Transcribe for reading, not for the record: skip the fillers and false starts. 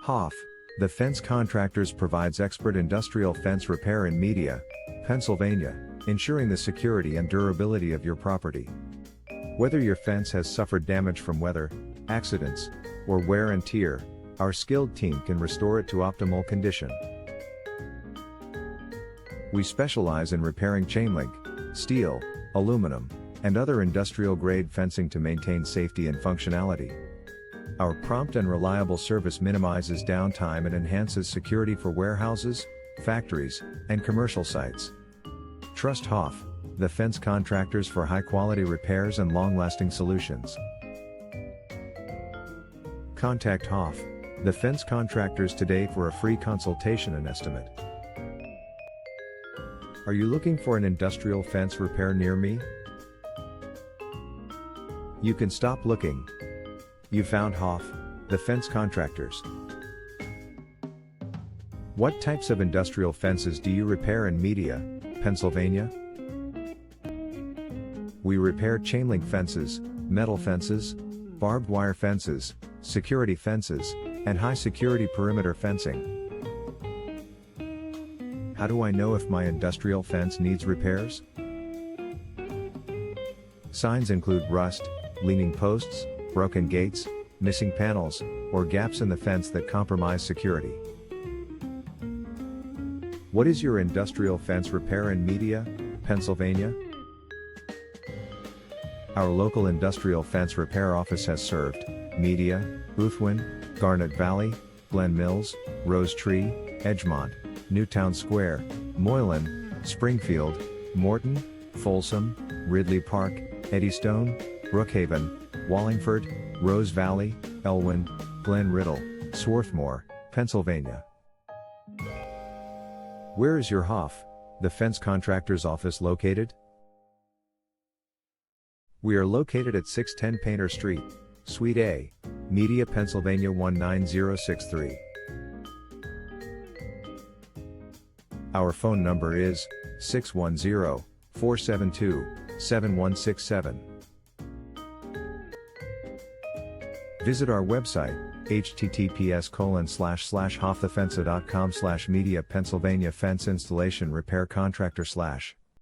Hoff The Fence Contractors provides expert industrial fence repair in Media, Pennsylvania, ensuring the security and durability of your property. Whether your fence has suffered damage from weather, accidents, or wear and tear, our skilled team can restore it to optimal condition. We specialize in repairing chain link, steel, aluminum, and other industrial-grade fencing to maintain safety and functionality. Our prompt and reliable service minimizes downtime and enhances security for warehouses, factories, and commercial sites. Trust Hoff The Fence Contractors for high-quality repairs and long-lasting solutions. Contact Hoff The Fence Contractors today for a free consultation and estimate. Are you looking for an industrial fence repair near me? You can stop looking. You found Hoff The Fence Contractors. What types of industrial fences do you repair in Media, Pennsylvania? We repair chain link fences, metal fences, barbed wire fences, security fences, and high security perimeter fencing. How do I know if my industrial fence needs repairs? Signs include rust, leaning posts, broken gates, missing panels, or gaps in the fence that compromise security. What is your industrial fence repair in Media, Pennsylvania? Our local industrial fence repair office has served Media, Boothwyn, Garnet Valley, Glen Mills, Rose Tree, Edgmont, Newtown Square, Moylan, Springfield, Morton, Folsom, Ridley Park, Eddystone, Brookhaven, Wallingford, Rose Valley, Elwyn, Glen, Riddle, Swarthmore, Pennsylvania. Where is your Hoff The Fence Contractors office located? We are located at 610 Painter Street, Suite A, Media, Pennsylvania 19063. Our phone number is 610-472-7167. Visit our website, https://hoffthefence.com/media Pennsylvania Fence Installation Repair Contractor /